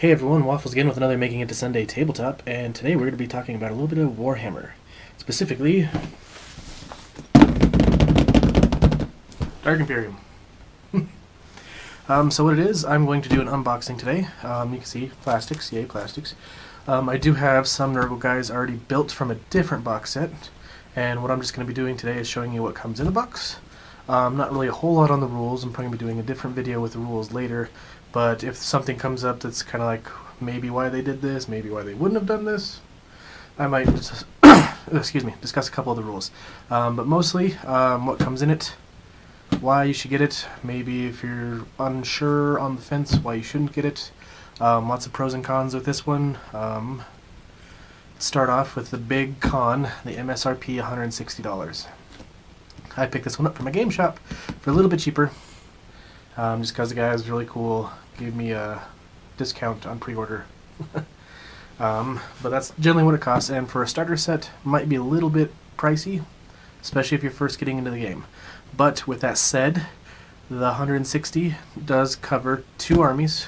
Hey everyone, Waffles again with another Making It to Sunday tabletop, and today we're going to be talking about a little bit of Warhammer. Specifically, Dark Imperium. So what it is, I'm going to do an unboxing today. You can see plastics, yay plastics. I do have some Nurgle guys already built from a different box set, and what I'm just going to be doing today is showing you what comes in the box. Not really a whole lot on the rules. I'm probably going to be doing a different video with the rules later, but if something comes up that's kind of like maybe why they did this, maybe why they wouldn't have done this, I might just discuss a couple of the rules. But mostly what comes in it, why you should get it, maybe if you're unsure on the fence why you shouldn't get it. Lots of pros and cons with this one. Start off with the big con, the MSRP $160. I picked this one up from a game shop for a little bit cheaper, just because the guy was really cool, gave me a discount on pre-order. But that's generally what it costs, and for a starter set, might be a little bit pricey, especially if you're first getting into the game. But with that said, the 160 does cover 2 armies,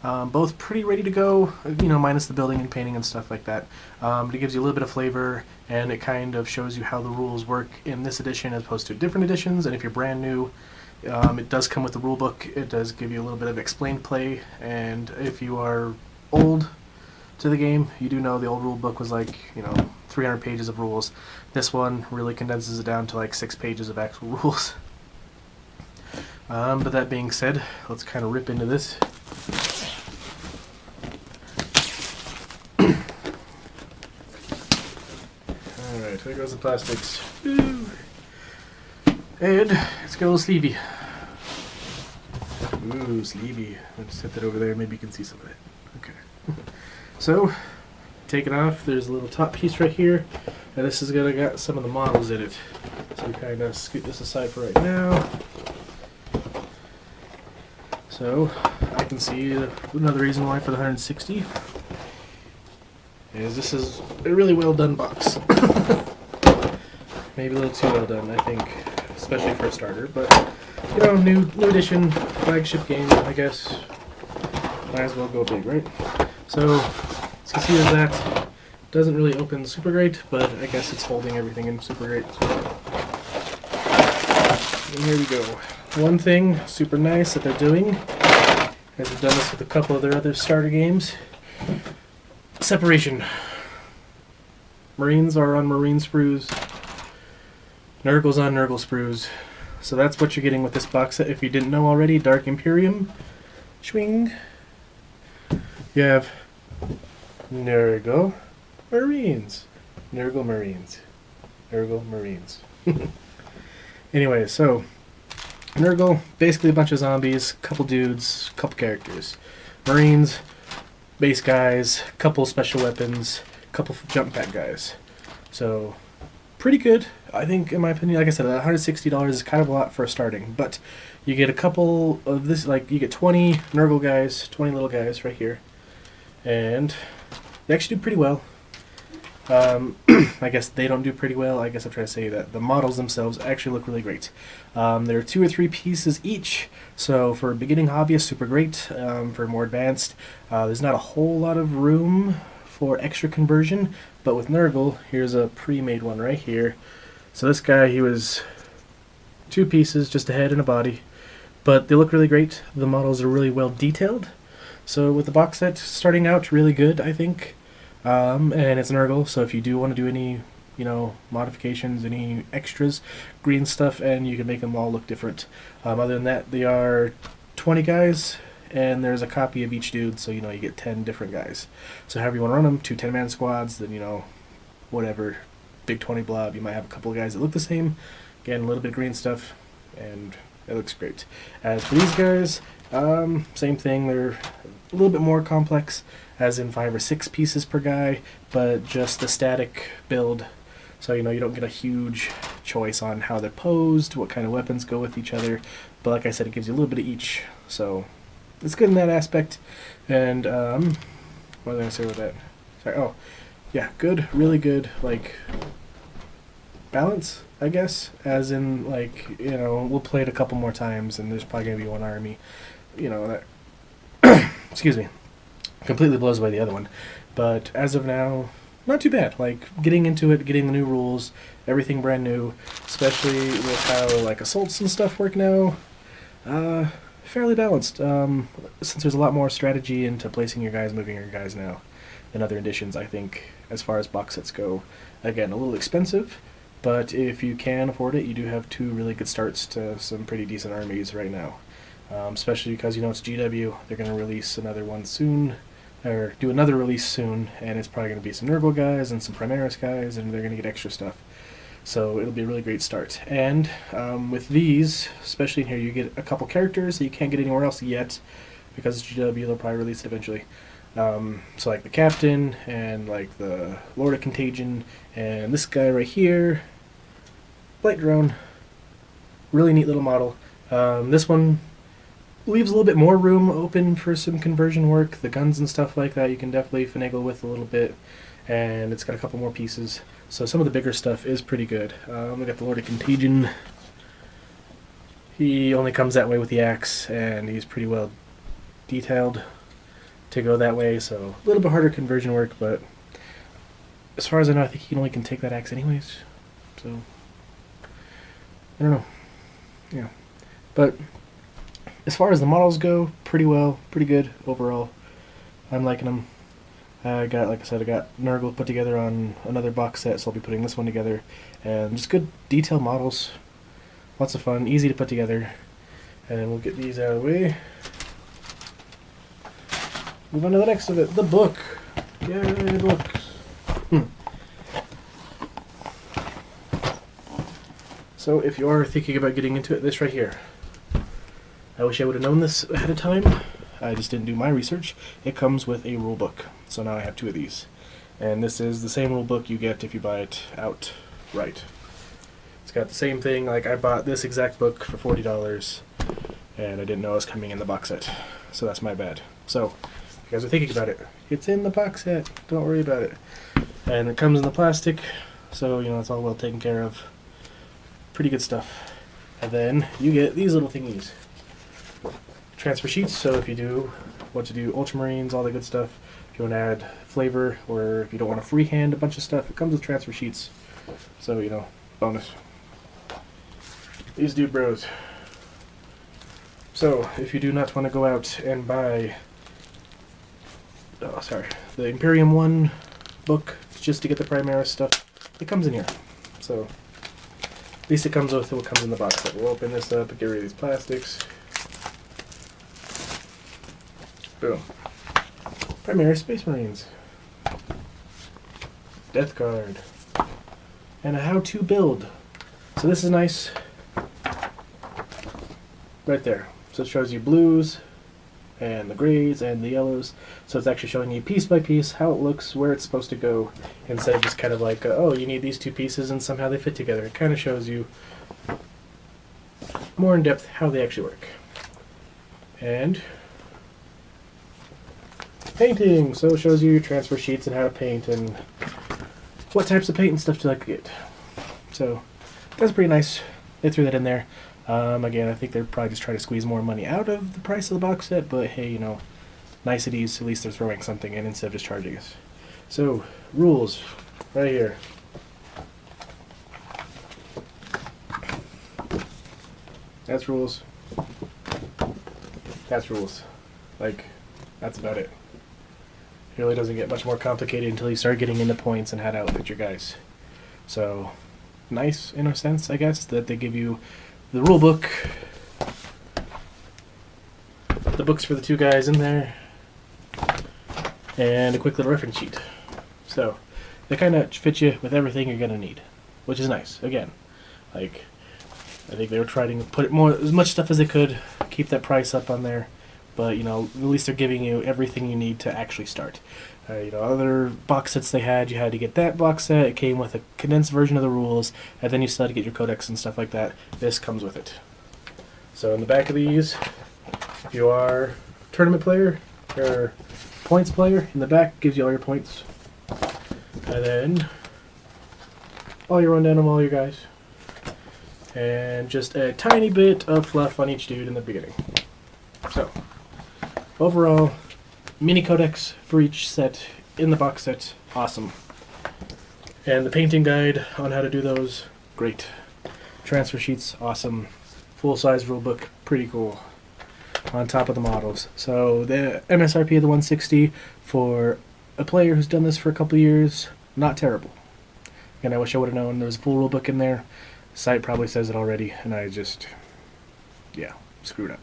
both pretty ready to go, minus the building and painting and stuff like that. But it gives you a little bit of flavor, and it kind of shows you how the rules work in this edition as opposed to different editions. And if you're brand new, it does come with the rule book. It does give you a little bit of explained play, and if you are old to the game, you do know the old rule book was like 300 pages of rules. This one really condenses it down to like 6 pages of actual rules. But that being said, let's kind of rip into this. Alright, there goes the plastics. Woo. And let's get a little sleevey. Ooh, sleevey. I'll just set that over there, maybe you can see some of it. Okay. So, take it off. There's a little top piece right here, and this is gonna got some of the models in it. So we kind of scoot this aside for right now. So, I can see another reason why for the 160 is this is a really well done box. Maybe a little too well done, I think, especially for a starter. But new edition, flagship game, I guess. Might as well go big, right? So, as you can see, there's that. Doesn't really open super great, but I guess it's holding everything in super great. And here we go. One thing super nice that they're doing, as they've done this with a couple of their other starter games, separation. Marines are on Marine sprues, Nurgle's on Nurgle sprues. So that's what you're getting with this box set. If you didn't know already, Dark Imperium, swing. You have Nurgle Marines, Nurgle Marines, Nurgle Marines. Anyway, so Nurgle, basically a bunch of zombies, couple dudes, couple characters. Marines, base guys, couple special weapons, couple jump pack guys. So pretty good, I think, in my opinion. Like I said, $160 is kind of a lot for starting, but you get a couple of this, like you get 20 Nurgle guys, 20 little guys right here, and they actually do pretty well. I guess they don't do pretty well. I guess I'm trying to say that the models themselves actually look really great. There are 2 or 3 pieces each, so for a beginning hobbyist, super great. For more advanced, there's not a whole lot of room for extra conversion, but with Nurgle, here's a pre-made one right here. So this guy, he was 2 pieces, just a head and a body, but they look really great. The models are really well detailed. So with the box set starting out really good, I think. And it's Nurgle, so if you do want to do any, modifications, any extras, green stuff, and you can make them all look different. Other than that, they are 20 guys, and there's a copy of each dude, so you get 10 different guys. So however you want to run them, 2 10-man squads, then whatever, big 20 blob, you might have a couple of guys that look the same. Again, a little bit of green stuff, and it looks great. As for these guys, same thing, they're a little bit more complex, as in 5 or 6 pieces per guy, but just the static build. So you don't get a huge choice on how they're posed, what kind of weapons go with each other. But like I said, it gives you a little bit of each, so it's good in that aspect. And what was I going to say with that? Sorry. Oh, yeah, good, really good, like balance, I guess. As in, like, we'll play it a couple more times, and there's probably going to be one army, that excuse me. completely blows away the other one. But as of now, not too bad. Like, getting into it, getting the new rules, everything brand new, especially with how, like, assaults and stuff work now. Fairly balanced. Since there's a lot more strategy into placing your guys, moving your guys now than other editions, I think, as far as box sets go. Again, a little expensive, but if you can afford it, you do have two really good starts to some pretty decent armies right now. Especially because, you know, it's GW. They're going to release another one soon, or do another release soon, and it's probably going to be some Nurgle guys and some Primaris guys, and they're going to get extra stuff. So it'll be a really great start. And with these, especially in here, you get a couple characters that you can't get anywhere else yet, because it's GW, they'll probably release it eventually. So like the Captain, and like the Lord of Contagion, and this guy right here, Blight Drone. Really neat little model. This one leaves a little bit more room open for some conversion work. The guns and stuff like that you can definitely finagle with a little bit, and it's got a couple more pieces. So some of the bigger stuff is pretty good. We got the Lord of Contagion. He only comes that way with the axe, and he's pretty well detailed to go that way, so a little bit harder conversion work, but as far as I know, I think he only can take that axe anyways, so I don't know. Yeah, but as far as the models go, pretty good overall. I'm liking them. Like I said, I got Nurgle put together on another box set, so I'll be putting this one together, and just good detailed models, lots of fun, easy to put together. And we'll get these out of the way. Move on to the next of it, the book. Yay, books. So if you are thinking about getting into it, this right here. I wish I would have known this ahead of time. I just didn't do my research. It comes with a rule book, so now I have two of these. And this is the same rule book you get if you buy it outright. It's got the same thing, like I bought this exact book for $40, and I didn't know it was coming in the box set. So that's my bad. So, if you guys are thinking about it, it's in the box set, don't worry about it. And it comes in the plastic, so you know it's all well taken care of. Pretty good stuff. And then you get these little thingies. Transfer sheets, so if you do want to do Ultramarines, all the good stuff, if you want to add flavor, or if you don't want to freehand a bunch of stuff, it comes with transfer sheets. So, you know, bonus. These dude bros. So, if you do not want to go out and buy, the Imperium 1 book, just to get the Primaris stuff, it comes in here. So, at least it comes with what comes in the box. So we'll open this up and get rid of these plastics. Boom. Primaris Space Marines. Death card. And a how-to build. So this is nice. Right there. So it shows you blues, and the grays, and the yellows. So it's actually showing you piece by piece how it looks, where it's supposed to go, instead of just kind of like, oh, you need these two pieces and somehow they fit together. It kind of shows you more in depth how they actually work. And painting, so it shows you your transfer sheets and how to paint and what types of paint and stuff to like get. So that's pretty nice. They threw that in there. Again, I think they're probably just trying to squeeze more money out of the price of the box set, but hey, you know, niceties, at least they're throwing something in instead of just charging us. So, rules, right here. That's rules. That's rules. Like, that's about it. It really doesn't get much more complicated until you start getting into points and how to outfit your guys. So, nice in a sense, I guess, that they give you the rule book, the books for the two guys in there, and a quick little reference sheet. So, they kind of fit you with everything you're going to need, which is nice. Again, like, I think they were trying to put as much stuff as they could, keep that price up on there. But, you know, at least they're giving you everything you need to actually start. You know, other box sets they had, you had to get that box set. It came with a condensed version of the rules, and then you still had to get your codex and stuff like that. This comes with it. So in the back of these, if you are tournament player or points player, in the back gives you all your points. And then all your rundown of all your guys. And just a tiny bit of fluff on each dude in the beginning. So, overall, mini codex for each set in the box set. Awesome. And the painting guide on how to do those, great. Transfer sheets, awesome. Full-size rulebook, pretty cool. On top of the models. So the MSRP of the 160 for a player who's done this for a couple of years, not terrible. And I wish I would have known there was a full rulebook in there. The site probably says it already, and I just, yeah, screwed up.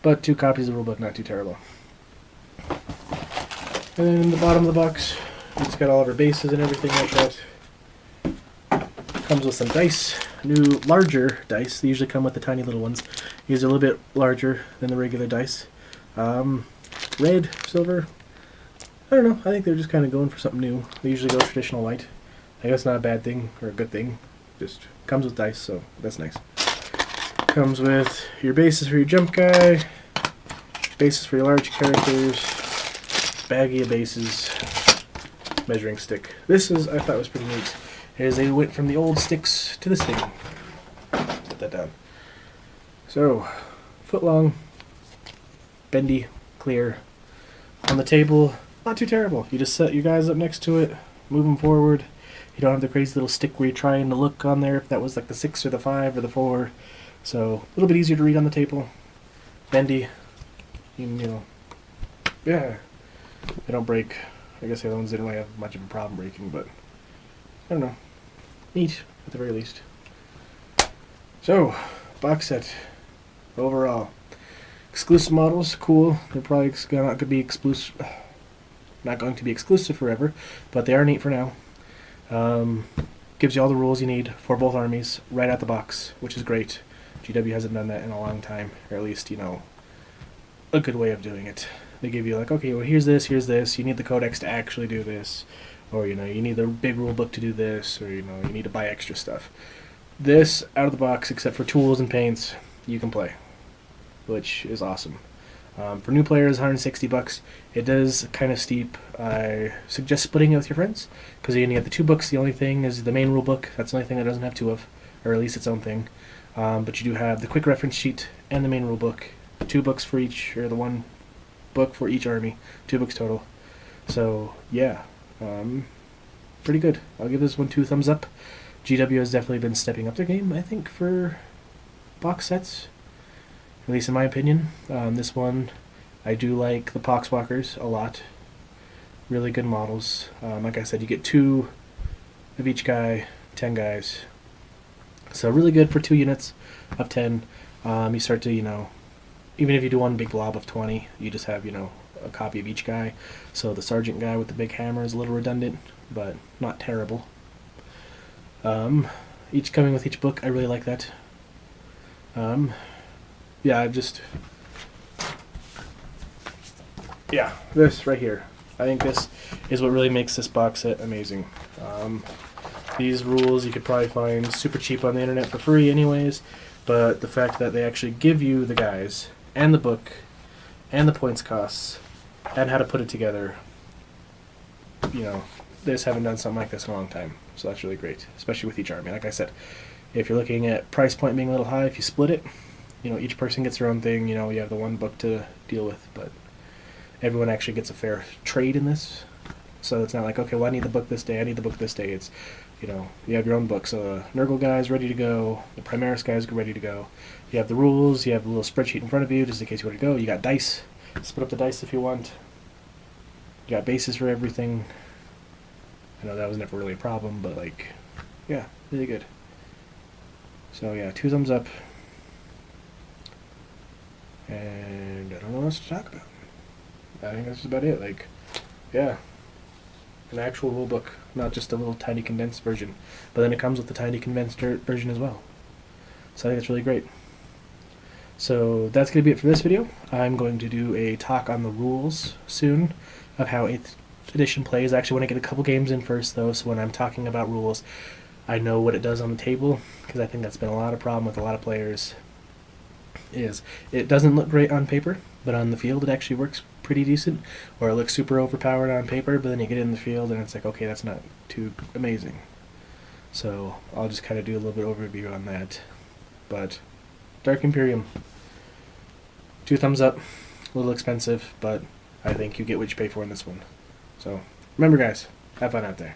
But 2 copies of the rulebook, not too terrible. And then in the bottom of the box, it's got all of our bases and everything like that. Comes with some dice, new larger dice. They usually come with the tiny little ones. These are a little bit larger than the regular dice. Red, silver, I don't know. I think they're just kind of going for something new. They usually go traditional white. I guess not a bad thing or a good thing. Just comes with dice, so that's nice. Comes with your bases for your jump guy, bases for your large characters, baggie of bases, measuring stick. This is, I thought was pretty neat, is they went from the old sticks to this thing. Put that down. So, foot long, bendy, clear. On the table, not too terrible. You just set your guys up next to it, move them forward. You don't have the crazy little stick where you're trying to look on there if that was like the 6 or the 5 or the 4. So, a little bit easier to read on the table. Bendy. You know, yeah. They don't break. I guess the other ones didn't really have much of a problem breaking, but I don't know. Neat, at the very least. So, box set. Overall. Exclusive models, cool. They're probably not going to be exclusive. Not going to be exclusive forever, but they are neat for now. Gives you all the rules you need for both armies right out the box, which is great. GW hasn't done that in a long time, or at least, you know, a good way of doing it. They give you like, okay, well here's this, you need the codex to actually do this, or you know, you need the big rule book to do this, or you know, you need to buy extra stuff. This, out of the box, except for tools and paints, you can play, which is awesome. For new players, $160. It does kind of steep. I suggest splitting it with your friends, because you only have the 2 books. The only thing is the main rule book. That's the only thing that doesn't have 2 of, or at least its own thing. But you do have the quick reference sheet and the main rule book. 2 books for each, or the 1 book for each army. 2 books total. So yeah, pretty good. I'll give this one 2 thumbs up. GW has definitely been stepping up their game, I think, for box sets. At least in my opinion. This one, I do like the Poxwalkers a lot. Really good models. Like I said, you get 2 of each guy, 10 guys. So really good for 2 units of 10. You start to, you know, even if you do one big blob of 20, you just have, you know, a copy of each guy. So the sergeant guy with the big hammer is a little redundant, but not terrible. Each coming with each book, I really like that. Yeah, this right here. I think this is what really makes this box set amazing. These rules you could probably find super cheap on the internet for free anyways, but the fact that they actually give you the guys, and the book, and the points costs, and how to put it together, you know, they just haven't done something like this in a long time. So that's really great, especially with each army. Like I said, if you're looking at price point being a little high, if you split it, you know, each person gets their own thing, you know, you have the 1 book to deal with, but everyone actually gets a fair trade in this. So it's not like, okay, well, I need the book this day, I need the book this day. It's, you know, you have your own book. So the Nurgle guy is ready to go, the Primaris guy is ready to go. You have the rules, you have a little spreadsheet in front of you, just in case you want to go. You got dice, split up the dice if you want. You got bases for everything. I know that was never really a problem, but like, yeah, really good. So yeah, 2 thumbs up. And I don't know what else to talk about. I think that's just about it. Like, yeah, an actual rule book, not just a little tiny condensed version. But then it comes with the tiny condensed version as well. So I think that's really great. So that's going to be it for this video. I'm going to do a talk on the rules soon of how 8th edition plays. I actually want to get a couple games in first, though, so when I'm talking about rules, I know what it does on the table, because I think that's been a lot of problem with a lot of players. Is it doesn't look great on paper, but on the field it actually works pretty decent, or it looks super overpowered on paper, but then you get in the field and it's like, okay, that's not too amazing. So I'll just kind of do a little bit overview on that. But Dark Imperium, 2 thumbs up, a little expensive, but I think you get what you pay for in this one. So remember, guys, have fun out there.